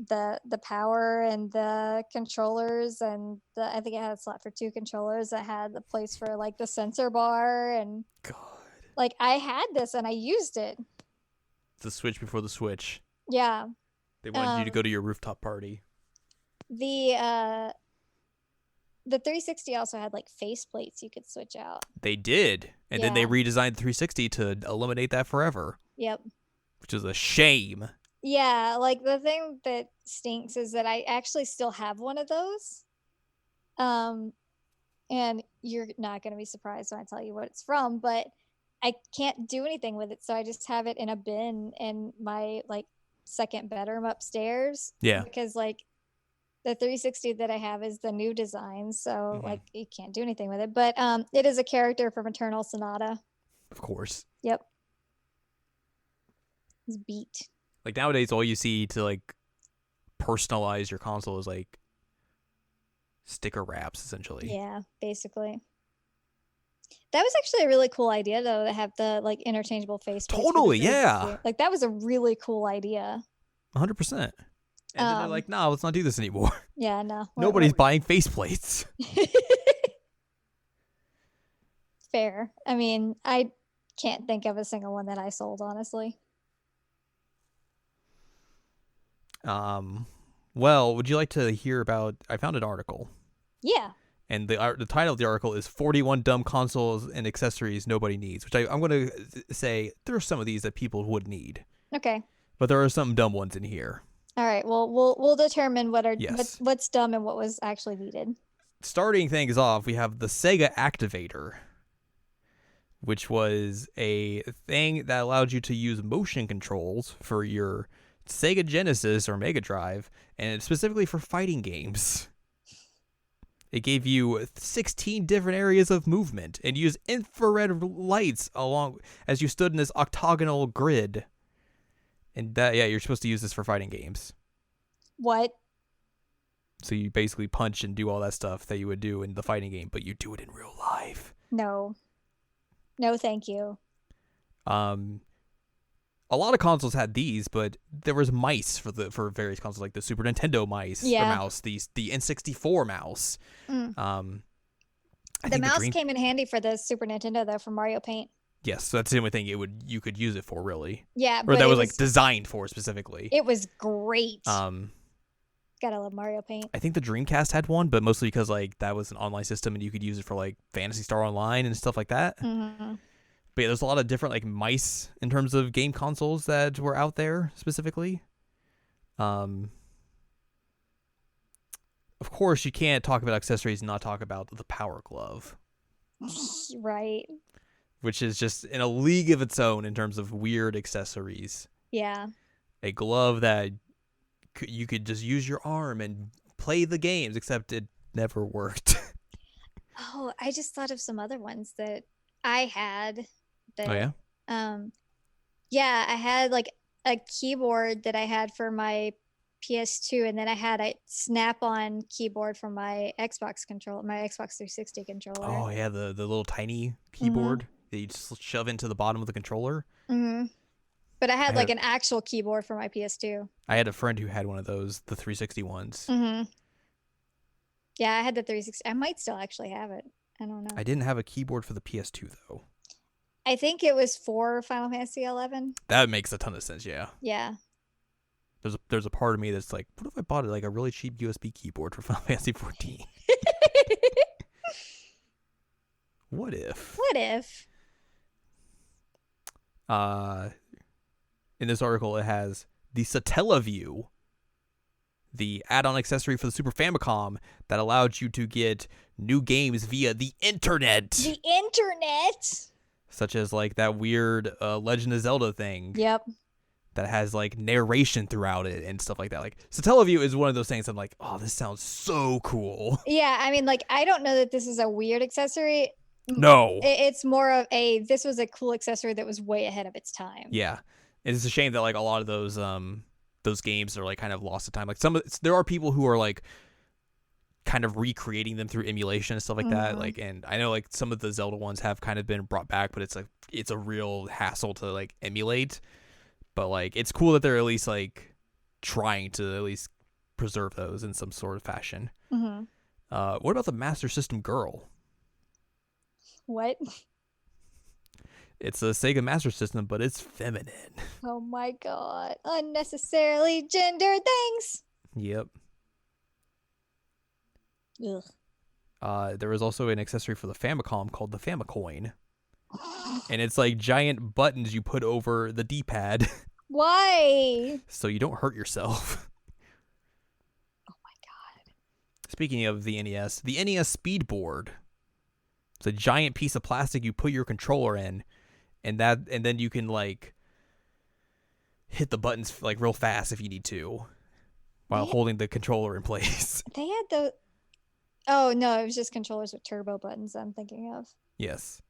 the power and the controllers and I think it had a slot for 2 controllers. It had the place for like the sensor bar and God. like I had this and I used it. The Switch before the Switch. Yeah. They wanted you to go to your rooftop party. The 360 also had like face plates you could switch out. They did. And then they Yeah. redesigned the 360 to eliminate that forever. Yep. Which is a shame. Yeah, like the thing that stinks is that I actually still have one of those. And you're not going to be surprised when I tell you what it's from, but I can't do anything with it, so I just have it in a bin in my like second bedroom upstairs. Yeah. Because like the 360 that I have is the new design, so like you can't do anything with it. But it is a character from Eternal Sonata. Of course. Yep. It's beat. Like nowadays, all you see to like personalize your console is like sticker wraps, essentially. Yeah, basically. That was actually a really cool idea, though, to have the like interchangeable face. Totally, yeah. Like that was a really cool idea. 100%. And then they're like, "No, let's not do this anymore." Yeah, no. Nobody's buying faceplates. Fair. I mean, I can't think of a single one that I sold, honestly. Well, would you like to hear about? I found an article. Yeah. And the title of the article is 41 Dumb Consoles and Accessories Nobody Needs, which I'm going to say there are some of these that people would need. Okay. But there are some dumb ones in here. All right. Well, we'll determine Yes. what's dumb and what was actually needed. Starting things off, we have the Sega Activator, which was a thing that allowed you to use motion controls for your Sega Genesis or Mega Drive, and specifically for fighting games. It gave you 16 different areas of movement and used infrared lights along as you stood in this octagonal grid. And you're supposed to use this for fighting games. What? So you basically punch and do all that stuff that you would do in the fighting game, but you do it in real life. No. No, thank you. A lot of consoles had these, but there was mice for various consoles, like the Super Nintendo mouse, the N64 mouse. The mouse came in handy for the Super Nintendo though, for Mario Paint. Yes, so that's the only thing you could use it for, really. Yeah, or that was like designed for specifically. It was great. Gotta love Mario Paint. I think the Dreamcast had one, but mostly because like that was an online system and you could use it for like Phantasy Star Online and stuff like that. Mm-hmm. But yeah, there's a lot of different like mice in terms of game consoles that were out there specifically. Of course, you can't talk about accessories and not talk about the Power Glove. Right. Which is just in a league of its own in terms of weird accessories. Yeah. A glove that you could just use your arm and play the games, except it never worked. Oh, I just thought of some other ones that I had. Oh, yeah? Yeah, I had like a keyboard that I had for my PS2, and then I had a snap-on keyboard for my Xbox 360 controller. Oh, yeah, the little tiny keyboard that you just shove into the bottom of the controller. Mm-hmm. But I had an actual keyboard for my PS2. I had a friend who had one of those, the 360 ones. Mm-hmm. Yeah, I had the 360. I might still actually have it. I don't know. I didn't have a keyboard for the PS2, though. I think it was for Final Fantasy 11. That makes a ton of sense, yeah. Yeah. There's a part of me that's like, what if I bought like a really cheap USB keyboard for Final Fantasy 14? What if? What if? In this article, it has the Satellaview, the add-on accessory for the Super Famicom that allowed you to get new games via the internet. The internet? Such as like that weird Legend of Zelda thing. Yep. That has like narration throughout it and stuff like that. Like Satellaview is one of those things I'm like, oh, this sounds so cool. Yeah, I mean, like, I don't know that this is a weird accessory. No. It's more of this was a cool accessory that was way ahead of its time. Yeah. And it's a shame that like a lot of those games are like kind of lost to time. Like there are people who are like kind of recreating them through emulation and stuff like that. Like, and I know like some of the Zelda ones have kind of been brought back, but it's a real hassle to like emulate. But like it's cool that they're at least like trying to at least preserve those in some sort of fashion. Mm-hmm. What about the Master System Girl? What? It's a Sega Master System, but it's feminine. Oh my god. Unnecessarily gendered things. Yep. Ugh. There was also an accessory for the Famicom called the Famicoin. And it's like giant buttons you put over the D-pad. Why? So you don't hurt yourself. Oh my god. Speaking of the NES Speedboard. It's a giant piece of plastic you put your controller in, and then you can like hit the buttons like real fast if you need to, while holding the controller in place. They had the. Oh no, it was just controllers with turbo buttons I'm thinking of. Yes.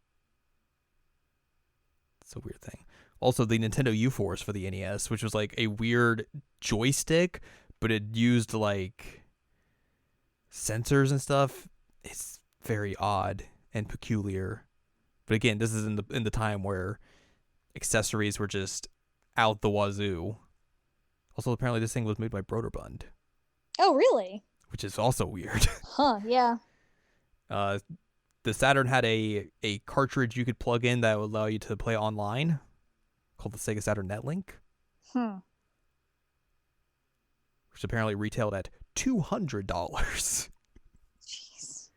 It's a weird thing. Also, the Nintendo U-Force for the NES, which was like a weird joystick, but it used like sensors and stuff. It's very odd and peculiar. But again, this is in the time where accessories were just out the wazoo. Also, apparently this thing was made by Broderbund, Oh, really? which is also weird. Huh, yeah. The Saturn had a cartridge you could plug in that would allow you to play online called the Sega Saturn Netlink, which apparently retailed at $200. Jeez.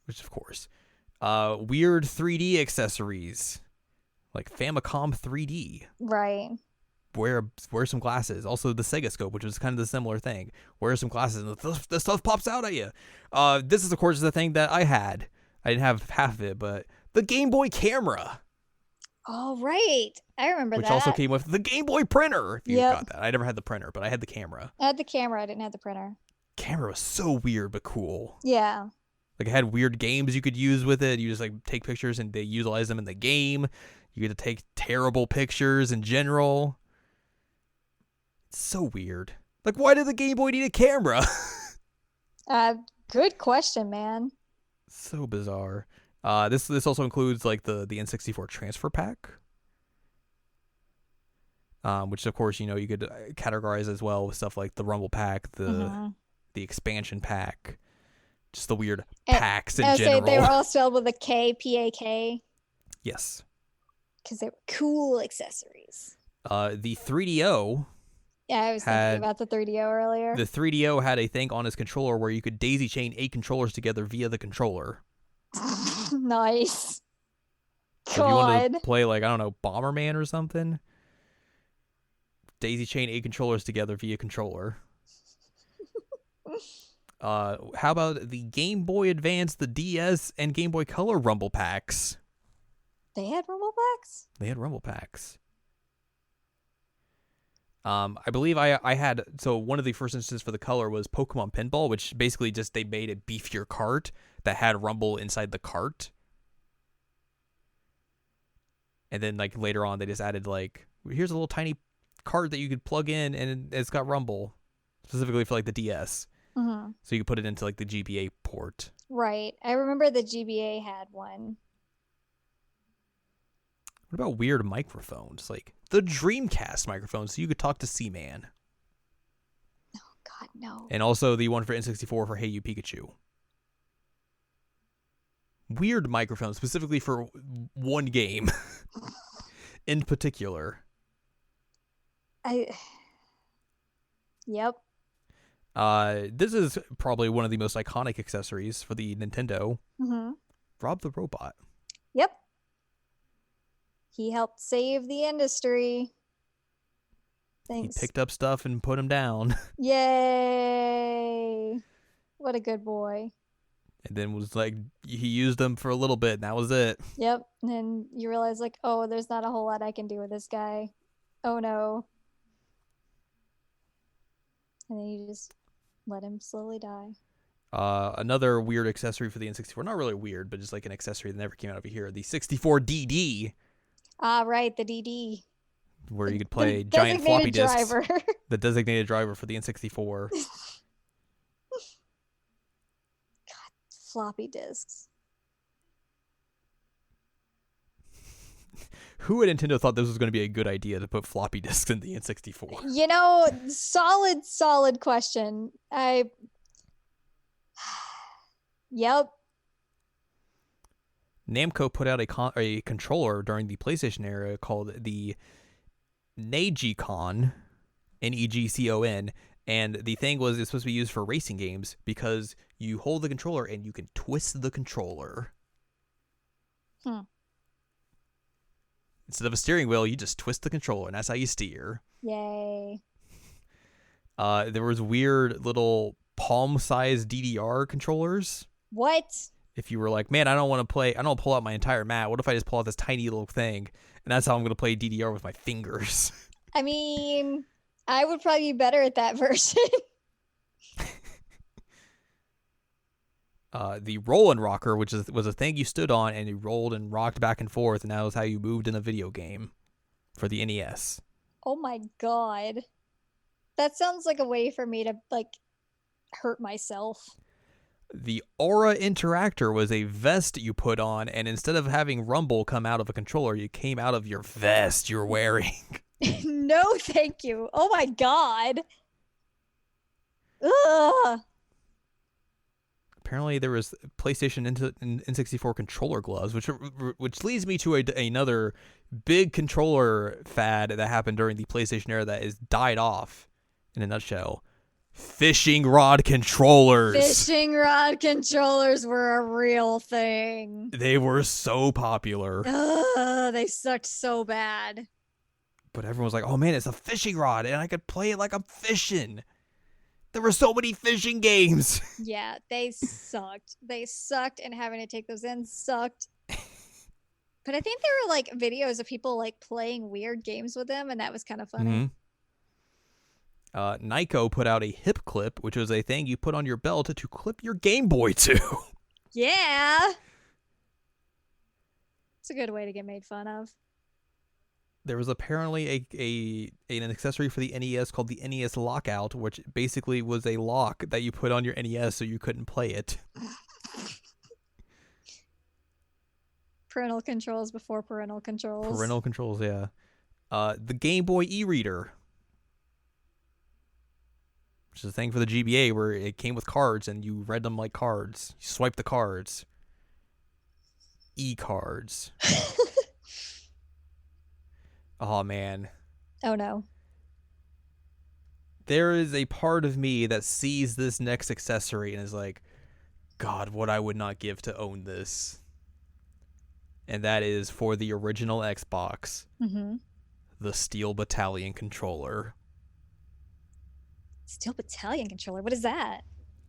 Which, of course. Weird 3D accessories like Famicom 3D. Right. Wear some glasses. Also, the Sega Scope, which was kind of the similar thing. Wear some glasses and the stuff pops out at you. This is, of course, the thing that I had. I didn't have half of it, but the Game Boy camera. Oh, right. I remember which that. also came with the Game Boy printer. If you Yep. got that. I never had the printer, but I had the camera. I had the camera. I didn't have the printer. Camera was so weird but cool. Yeah. Like, it had weird games you could use with it. You just, like, take pictures and they utilize them in the game. You get to take terrible pictures in general. It's so weird. Like, why did the Game Boy need a camera? Good question, man. So bizarre. This also includes, like, the N64 transfer pack. Which, of course, you know, you could categorize as well with stuff like the Rumble pack, the expansion pack, just the weird packs in general. They were all spelled with a K, P-A-K. Yes. Because they were cool accessories. The 3DO. Yeah, I was thinking about the 3DO earlier. The 3DO had a thing on its controller where you could daisy chain 8 controllers together via the controller. Nice. So if you wanted to play, like, I don't know, Bomberman or something, daisy chain 8 controllers together via controller. How about the Game Boy Advance, the DS, and Game Boy Color Rumble packs? They had Rumble packs? They had Rumble packs. I believe I had, so one of the first instances for the color was Pokemon Pinball, which basically just they made a beefier cart that had Rumble inside the cart. And then, like, later on they just added, like, here's a little tiny cart that you could plug in and it's got Rumble, specifically for, like, the DS. Mm-hmm. So you could put it into, like, the GBA port. Right. I remember the GBA had one. What about weird microphones? Like the Dreamcast microphone, so you could talk to Seaman. Oh, God, no. And also the one for N64 for Hey You Pikachu. Weird microphones, specifically for one game in particular. Yep. This is probably one of the most iconic accessories for the Nintendo. Mm-hmm. Rob the Robot. Yep. He helped save the industry. Thanks. He picked up stuff and put them down. Yay. What a good boy. And then was like, he used them for a little bit and that was it. Yep. And then you realize, like, oh, there's not a whole lot I can do with this guy. Oh, no. And then you just let him slowly die. Another weird accessory for the N64. Not really weird, but just like an accessory that never came out over here. The 64DD. Ah, right, the DD. Where you could play giant floppy disks. Driver. The designated driver for the N64. God, floppy disks. Who at Nintendo thought this was going to be a good idea to put floppy disks in the N64? You know, solid question. Yep. Namco put out a controller during the PlayStation era called the Negicon, Negcon, and the thing was it's supposed to be used for racing games because you hold the controller and you can twist the controller. Instead of a steering wheel, you just twist the controller, and that's how you steer. Yay. There was weird little palm-sized DDR controllers. What? If you were like, man, I don't pull out my entire mat. What if I just pull out this tiny little thing? And that's how I'm going to play DDR with my fingers. I mean, I would probably be better at that version. The roll-and rocker, which was a thing you stood on and you rolled and rocked back and forth, and that was how you moved in a video game for the NES. Oh my God. That sounds like a way for me to, like, hurt myself. The Aura Interactor was a vest you put on, and instead of having Rumble come out of a controller, you came out of your vest you're wearing. No, thank you. Oh my god. Ugh. Apparently, there was PlayStation N64 controller gloves, which leads me to another big controller fad that happened during the PlayStation era that is died off in a nutshell. Fishing rod controllers. Fishing rod controllers were a real thing. They were so popular. Ugh, they sucked so bad. But everyone was like, oh man, it's a fishing rod, and I could play it like I'm fishing. There were so many fishing games. Yeah, they sucked. They sucked, and having to take those in sucked. But I think there were like videos of people like playing weird games with them, and that was kind of funny. Nyko put out a hip clip, which was a thing you put on your belt to clip your Game Boy to. Yeah. It's a good way to get made fun of. There was apparently an accessory for the NES called the NES Lockout, which basically was a lock that you put on your NES so you couldn't play it. Parental controls before parental controls. Parental controls, yeah. The Game Boy e-reader, which is a thing for the GBA where it came with cards and you read them like cards. You swipe the cards. E-cards. Oh, man. Oh, no. There is a part of me that sees this next accessory and is like, God, what I would not give to own this. And that is for the original Xbox, the Steel Battalion controller. Steel Battalion controller? What is that?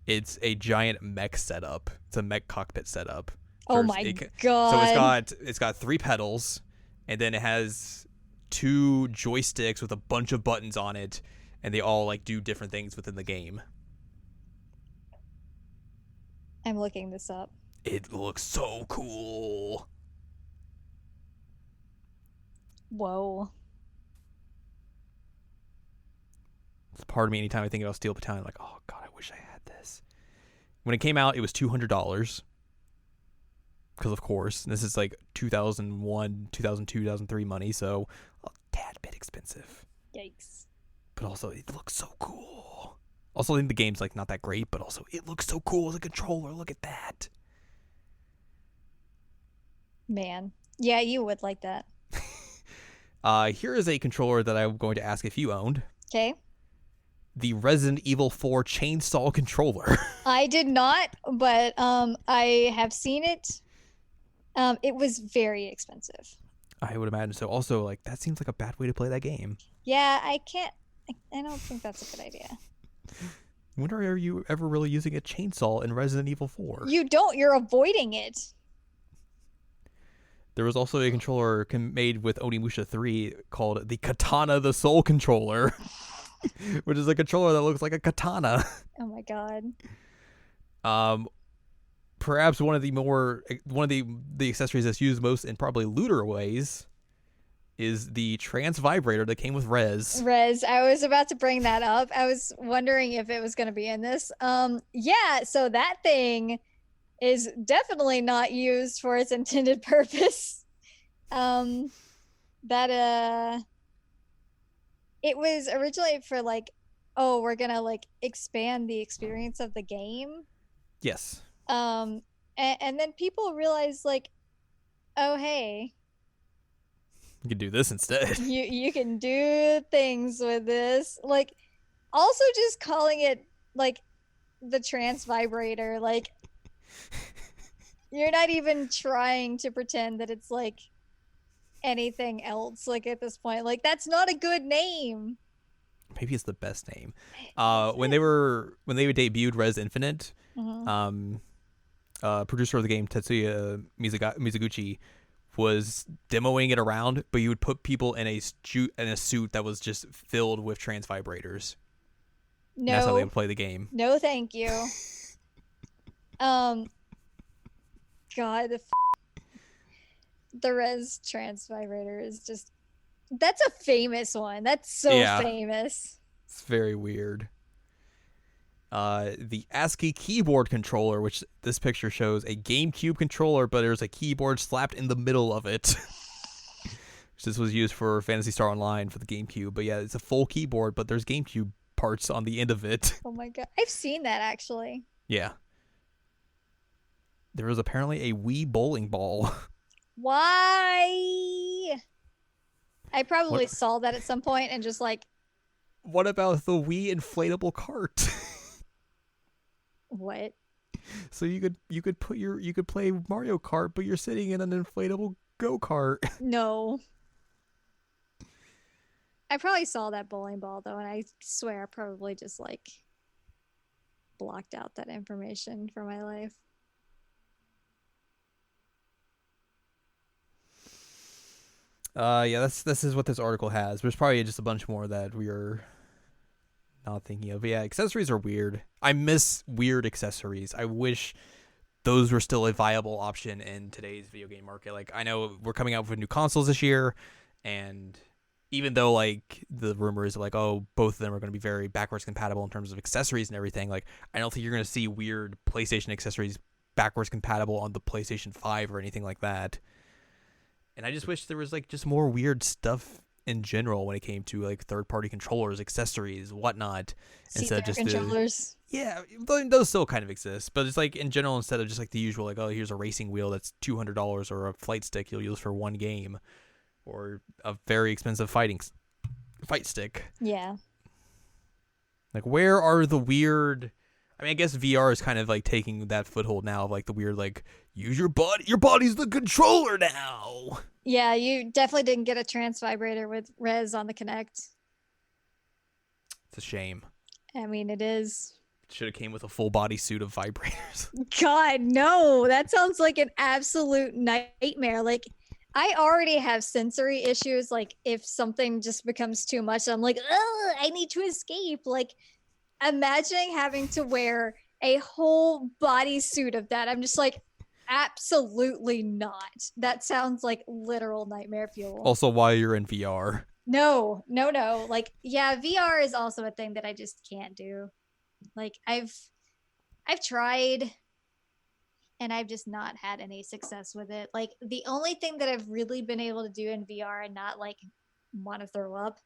It's a giant mech setup. It's a mech cockpit setup. Oh my god. So it's got 3 pedals, and then it has 2 joysticks with a bunch of buttons on it, and they all like do different things within the game. I'm looking this up. It looks so cool. Whoa. It's part of me anytime I think about Steel Battalion, like, oh god, I wish I had this. When it came out, it was $200. Because of course, this is like 2001, 2002, 2003 money, so a tad bit expensive. Yikes. But also, it looks so cool. Also, I think the game's like not that great, but also it looks so cool as a controller. Look at that. Man. Yeah, you would like that. Here is a controller that I'm going to ask if you owned. Okay. The Resident Evil 4 chainsaw controller. I did not, but I have seen it. It was very expensive. I would imagine so. Also, like, that seems like a bad way to play that game. Yeah, I don't think that's a good idea. When are you ever really using a chainsaw in Resident Evil 4? You don't. You're avoiding it. There was also a controller made with Onimusha 3 called the Katana the Soul controller, which is a controller that looks like a katana. Oh my god. Perhaps one of the accessories that's used most in probably looter ways is the trance vibrator that came with Rez. I was about to bring that up. I was wondering if it was going to be in this. Yeah, so that thing is definitely not used for its intended purpose. It was originally for like, oh, we're going to like expand the experience of the game. Yes. And then people realized like, oh, hey, you can do this instead. You can do things with this. Like, also just calling it like the trance vibrator, like you're not even trying to pretend that it's like anything else. Like at this point, like that's not a good name. Maybe it's the best name. When they debuted Res Infinite, producer of the game Tetsuya Mizuguchi was demoing it around, but you would put people in a suit that was just filled with trance vibrators. No, that's how they would play the game. No, thank you. God, the Res trance vibrator is just—that's a famous one. That's so famous. It's very weird. The ASCII keyboard controller, which this picture shows a GameCube controller, but there's a keyboard slapped in the middle of it. This was used for Phantasy Star Online for the GameCube. But yeah, it's a full keyboard, but there's GameCube parts on the end of it. Oh my god. I've seen that actually. Yeah. There was apparently a Wii bowling ball. Why? I probably What saw that at some point and just like, what about the Wii inflatable cart? what? So you could play Mario Kart, but you're sitting in an inflatable go-kart. No. I probably saw that bowling ball though, and I swear I probably just like blocked out that information from my life. Yeah, this is what this article has. There's probably just a bunch more that we are not thinking of. But yeah, accessories are weird. I miss weird accessories. I wish those were still a viable option in today's video game market. Like, I know we're coming out with new consoles this year, and even though like the rumors are like, oh, both of them are going to be very backwards compatible in terms of accessories and everything, like I don't think you're going to see weird PlayStation accessories backwards compatible on the PlayStation 5 or anything like that. And I just wish there was like just more weird stuff in general when it came to like third-party controllers, accessories, whatnot, instead of just controllers. yeah, those still kind of exist, but it's like in general, instead of just like the usual, like, oh, here's a racing wheel that's $200 or a flight stick you'll use for one game, or a very expensive fight stick. Yeah. Like, where are the weird? I mean, I guess VR is kind of like taking that foothold now of like the weird, like, use your body. Your body's the controller now. Yeah, you definitely didn't get a trance vibrator with Res on the Kinect. It's a shame. I mean, it is. Should have came with a full body suit of vibrators. God, no. That sounds like an absolute nightmare. Like, I already have sensory issues. Like, if something just becomes too much, I'm like, oh, I need to escape. Like, imagining having to wear a whole body suit of that. I'm just like, absolutely not. That sounds like literal nightmare fuel. Also, while you're in VR. No. Like, yeah, VR is also a thing that I just can't do. Like, I've tried and I've just not had any success with it. Like, the only thing that I've really been able to do in VR and not like want to throw up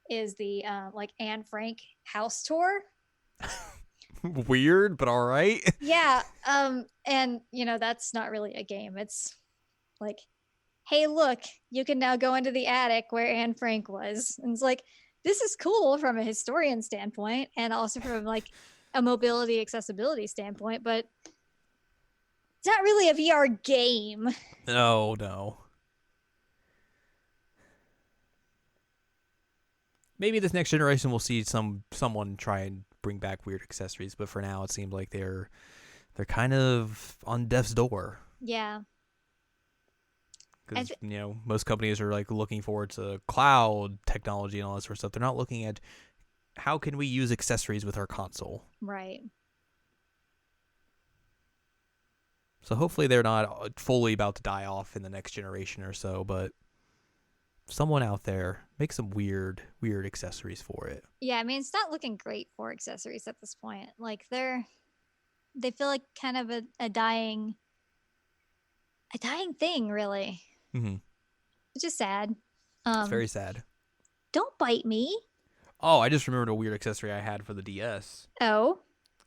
is the like Anne Frank house tour. Weird, but all right. Yeah. And you know, that's not really a game. It's like, hey, look, you can now go into the attic where Anne Frank was. And it's like, this is cool from a historian standpoint and also from like a mobility accessibility standpoint, but it's not really a VR game. No. Maybe this next generation will see someone try and bring back weird accessories, but for now it seems like they're kind of on death's door. Yeah. Because most companies are like looking forward to cloud technology and all that sort of stuff. They're not looking at how can we use accessories with our console. Right. So hopefully they're not fully about to die off in the next generation or so, but someone out there make some weird accessories for it. Yeah, I mean, it's not looking great for accessories at this point. Like, they feel like kind of a dying thing, really. Mm-hmm. Which is sad. It's very sad. Don't bite me. Oh, I just remembered a weird accessory I had for the DS. Oh.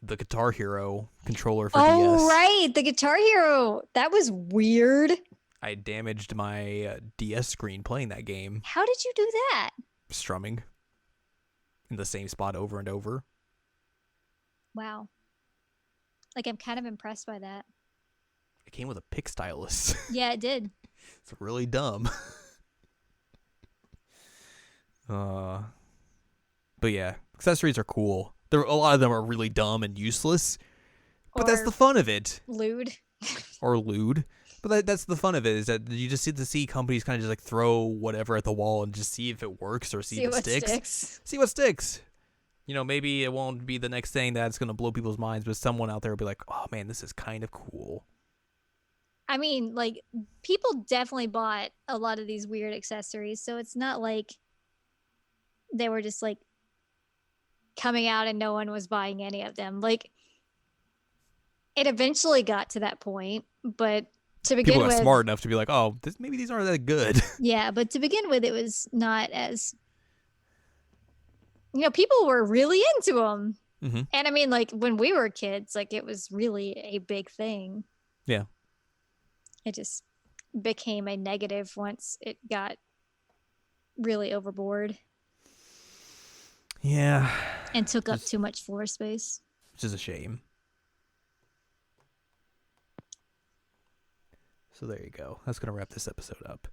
The Guitar Hero controller for DS. Oh, right. The Guitar Hero. That was weird. I damaged my DS screen playing that game. How did you do that? Strumming in the same spot over and over. Wow. Like, I'm kind of impressed by that. It came with a pick stylus. Yeah, it did. It's really dumb. But yeah, accessories are cool. A lot of them are really dumb and useless, but that's the fun of it. Lewd. Or lewd. But that's the fun of it, is that you just get to see companies kind of just like throw whatever at the wall and just see if it works or see if it sticks. See what sticks. Maybe it won't be the next thing that's going to blow people's minds, but someone out there will be like, oh man, this is kind of cool. I mean, like, people definitely bought a lot of these weird accessories, so it's not like they were just like coming out and no one was buying any of them. Like, it eventually got to that point, but to begin People got with, smart enough to be like, oh, maybe these aren't that good. Yeah, but to begin with, it was not as, people were really into them. Mm-hmm. And I mean, like when we were kids, like it was really a big thing. Yeah. It just became a negative once it got really overboard. Yeah. And took up too much floor space. Which is a shame. So there you go. That's going to wrap this episode up.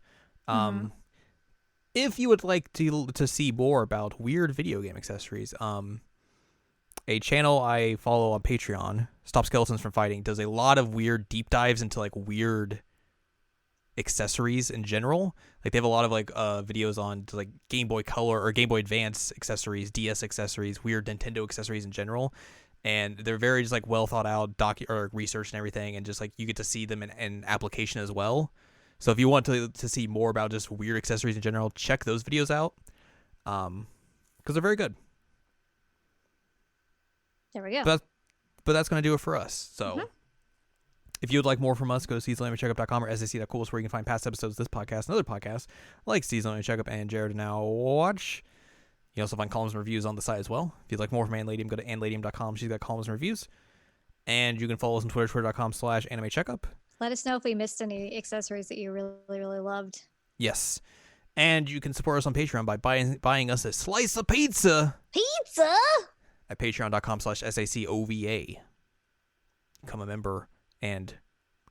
If you would like to see more about weird video game accessories, a channel I follow on Patreon, Stop Skeletons from Fighting, does a lot of weird deep dives into like weird accessories in general. Like they have a lot of like videos on like Game Boy Color or Game Boy Advance accessories, DS accessories, weird Nintendo accessories in general. And they're very just like well thought out or research and everything, and just like you get to see them in application as well. So if you want to see more about just weird accessories in general, check those videos out, because they're very good. There we go. But that's going to do it for us. So if you would like more from us, go to seasonalcheckup.com or sac.cool, where you can find past episodes of this podcast and other podcasts like Seasonal Checkup and Jared Now Watch. You also find columns and reviews on the site as well. If you'd like more from Anne Ladyem, go to AnneLadyem.com. She's got columns and reviews. And you can follow us on Twitter, twitter.com/animecheckup. Let us know if we missed any accessories that you really, really loved. Yes. And you can support us on Patreon by buying us a slice of pizza. Pizza? At patreon.com/SACOVA. Become a member and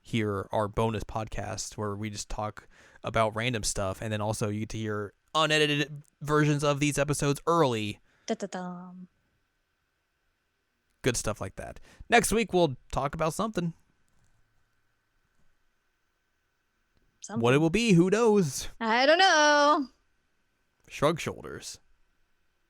hear our bonus podcast where we just talk about random stuff. And then also you get to hear unedited versions of these episodes early. Da-da-dum. Good stuff like that. Next week, we'll talk about something. What it will be, who knows? I don't know. Shrug shoulders.